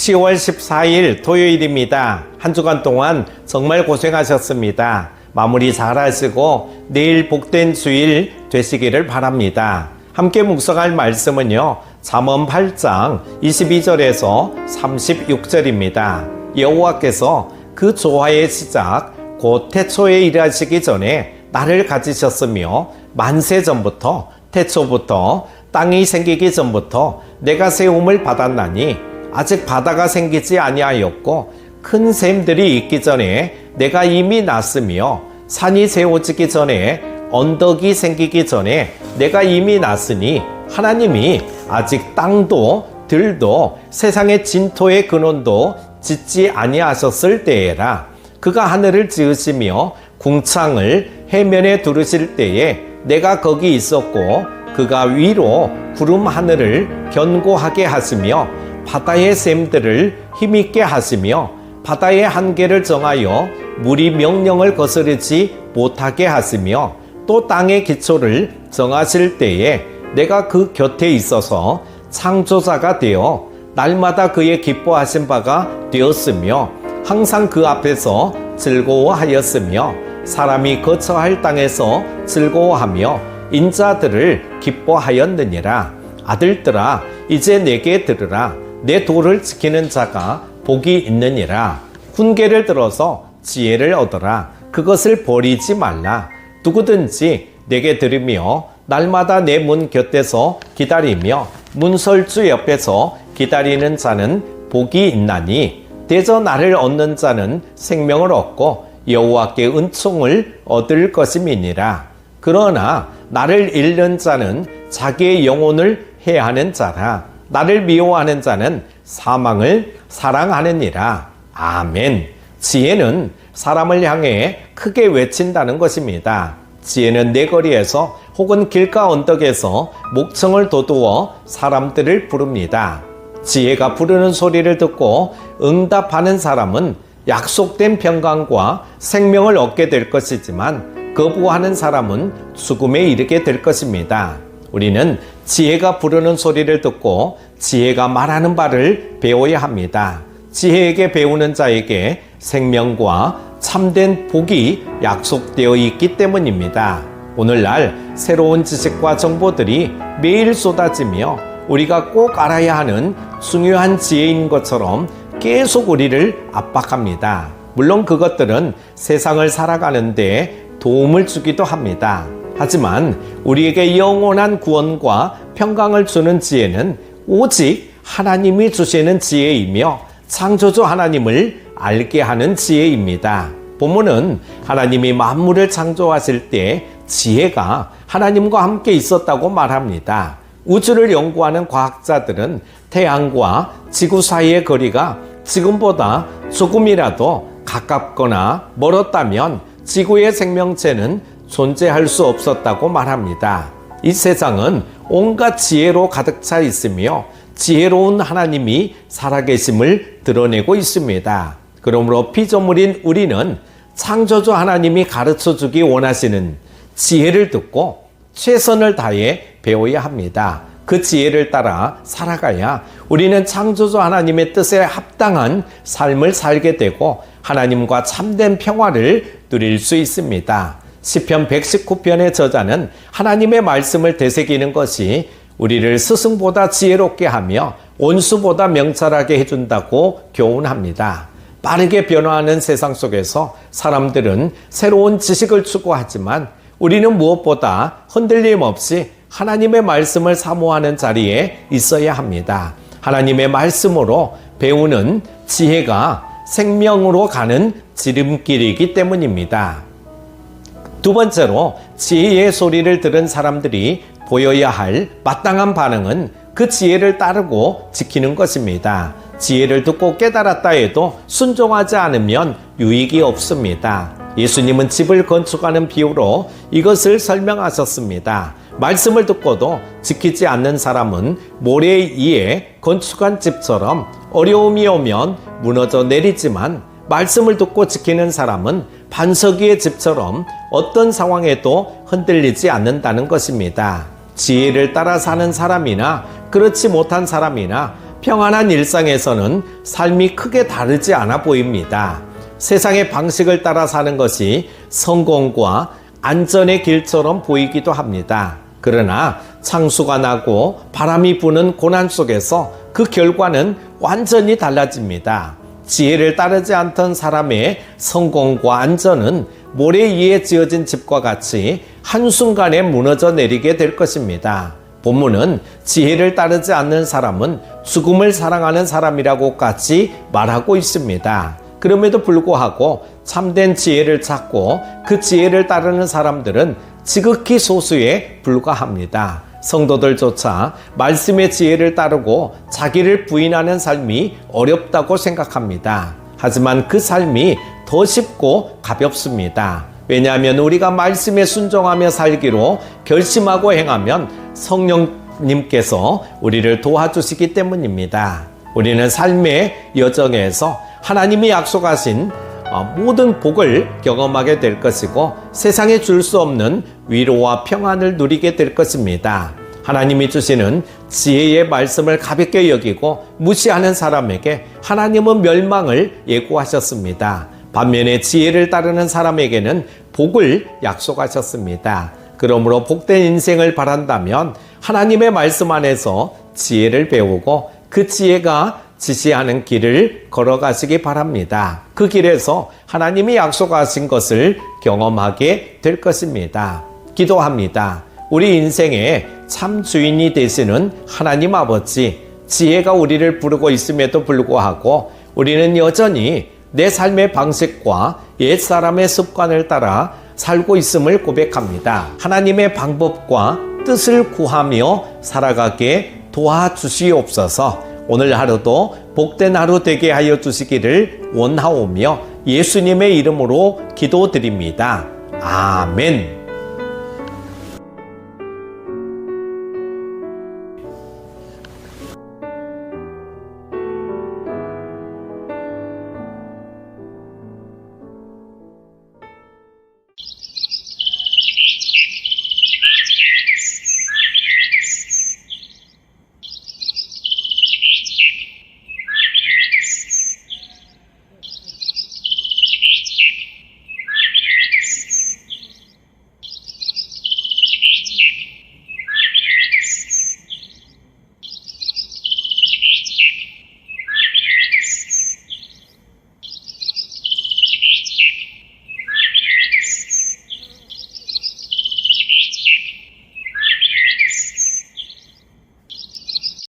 10월 14일 토요일입니다. 한 주간 동안 정말 고생하셨습니다. 마무리 잘 하시고 내일 복된 주일 되시기를 바랍니다. 함께 묵상할 말씀은요, 잠언 8장 22절에서 36절입니다. 여호와께서 그 조화의 시작 곧 태초에 일하시기 전에 나를 가지셨으며 만세 전부터 태초부터 땅이 생기기 전부터 내가 세움을 받았나니 아직 바다가 생기지 아니하였고 큰 샘들이 있기 전에 내가 이미 났으며 산이 세워지기 전에 언덕이 생기기 전에 내가 이미 났으니 하나님이 아직 땅도 들도 세상의 진토의 근원도 짓지 아니하셨을 때에라. 그가 하늘을 지으시며 궁창을 해면에 두르실 때에 내가 거기 있었고 그가 위로 구름 하늘을 견고하게 하시며 바다의 샘들을 힘있게 하시며 바다의 한계를 정하여 물이 명령을 거스르지 못하게 하시며 또 땅의 기초를 정하실 때에 내가 그 곁에 있어서 창조자가 되어 날마다 그의 기뻐하신 바가 되었으며 항상 그 앞에서 즐거워하였으며 사람이 거처할 땅에서 즐거워하며 인자들을 기뻐하였느니라. 아들들아 이제 내게 들으라. 내 도를 지키는 자가 복이 있느니라. 훈계를 들어서 지혜를 얻어라. 그것을 버리지 말라. 누구든지 내게 들으며 날마다 내 문 곁에서 기다리며 문설주 옆에서 기다리는 자는 복이 있나니 대저 나를 얻는 자는 생명을 얻고 여호와께 은총을 얻을 것임이니라. 그러나 나를 잃는 자는 자기의 영혼을 해하는 자라. 나를 미워하는 자는 사망을 사랑하느니라. 아멘. 지혜는 사람을 향해 크게 외친다는 것입니다. 지혜는 내 거리에서 혹은 길가 언덕에서 목청을 돋우어 사람들을 부릅니다. 지혜가 부르는 소리를 듣고 응답하는 사람은 약속된 평강과 생명을 얻게 될 것이지만 거부하는 사람은 죽음에 이르게 될 것입니다. 우리는 지혜가 부르는 소리를 듣고 지혜가 말하는 바를 배워야 합니다. 지혜에게 배우는 자에게 생명과 참된 복이 약속되어 있기 때문입니다. 오늘날 새로운 지식과 정보들이 매일 쏟아지며 우리가 꼭 알아야 하는 중요한 지혜인 것처럼 계속 우리를 압박합니다. 물론 그것들은 세상을 살아가는데 도움을 주기도 합니다. 하지만 우리에게 영원한 구원과 평강을 주는 지혜는 오직 하나님이 주시는 지혜이며 창조주 하나님을 알게 하는 지혜입니다. 본문은 하나님이 만물을 창조하실 때 지혜가 하나님과 함께 있었다고 말합니다. 우주를 연구하는 과학자들은 태양과 지구 사이의 거리가 지금보다 조금이라도 가깝거나 멀었다면 지구의 생명체는 존재할 수 없었다고 말합니다. 이 세상은 온갖 지혜로 가득 차 있으며 지혜로운 하나님이 살아계심을 드러내고 있습니다. 그러므로 피조물인 우리는 창조주 하나님이 가르쳐주기 원하시는 지혜를 듣고 최선을 다해 배워야 합니다. 그 지혜를 따라 살아가야 우리는 창조주 하나님의 뜻에 합당한 삶을 살게 되고 하나님과 참된 평화를 누릴 수 있습니다. 시편 119편의 저자는 하나님의 말씀을 되새기는 것이 우리를 스승보다 지혜롭게 하며 온수보다 명철하게 해준다고 교훈합니다. 빠르게 변화하는 세상 속에서 사람들은 새로운 지식을 추구하지만 우리는 무엇보다 흔들림 없이 하나님의 말씀을 사모하는 자리에 있어야 합니다. 하나님의 말씀으로 배우는 지혜가 생명으로 가는 지름길이기 때문입니다. 두 번째로 지혜의 소리를 들은 사람들이 보여야 할 마땅한 반응은 그 지혜를 따르고 지키는 것입니다. 지혜를 듣고 깨달았다 해도 순종하지 않으면 유익이 없습니다. 예수님은 집을 건축하는 비유로 이것을 설명하셨습니다. 말씀을 듣고도 지키지 않는 사람은 모래 위에 건축한 집처럼 어려움이 오면 무너져 내리지만 말씀을 듣고 지키는 사람은 반석 위의 집처럼 어떤 상황에도 흔들리지 않는다는 것입니다. 지혜를 따라 사는 사람이나 그렇지 못한 사람이나 평안한 일상에서는 삶이 크게 다르지 않아 보입니다. 세상의 방식을 따라 사는 것이 성공과 안전의 길처럼 보이기도 합니다. 그러나 창수가 나고 바람이 부는 고난 속에서 그 결과는 완전히 달라집니다. 지혜를 따르지 않던 사람의 성공과 안전은 모래 위에 지어진 집과 같이 한순간에 무너져 내리게 될 것입니다. 본문은 지혜를 따르지 않는 사람은 죽음을 사랑하는 사람이라고까지 말하고 있습니다. 그럼에도 불구하고 참된 지혜를 찾고 그 지혜를 따르는 사람들은 지극히 소수에 불과합니다. 성도들조차 말씀의 지혜를 따르고 자기를 부인하는 삶이 어렵다고 생각합니다. 하지만 그 삶이 더 쉽고 가볍습니다. 왜냐하면 우리가 말씀에 순종하며 살기로 결심하고 행하면 성령님께서 우리를 도와주시기 때문입니다. 우리는 삶의 여정에서 하나님이 약속하신 모든 복을 경험하게 될 것이고 세상에 줄 수 없는 위로와 평안을 누리게 될 것입니다. 하나님이 주시는 지혜의 말씀을 가볍게 여기고 무시하는 사람에게 하나님은 멸망을 예고하셨습니다. 반면에 지혜를 따르는 사람에게는 복을 약속하셨습니다. 그러므로 복된 인생을 바란다면 하나님의 말씀 안에서 지혜를 배우고 그 지혜가 지시하는 길을 걸어가시기 바랍니다. 그 길에서 하나님이 약속하신 것을 경험하게 될 것입니다. 기도합니다. 우리 인생의 참 주인이 되시는 하나님 아버지, 지혜가 우리를 부르고 있음에도 불구하고 우리는 여전히 내 삶의 방식과 옛사람의 습관을 따라 살고 있음을 고백합니다. 하나님의 방법과 뜻을 구하며 살아가게 도와주시옵소서. 오늘 하루도 복된 하루 되게 하여 주시기를 원하오며 예수님의 이름으로 기도드립니다. 아멘.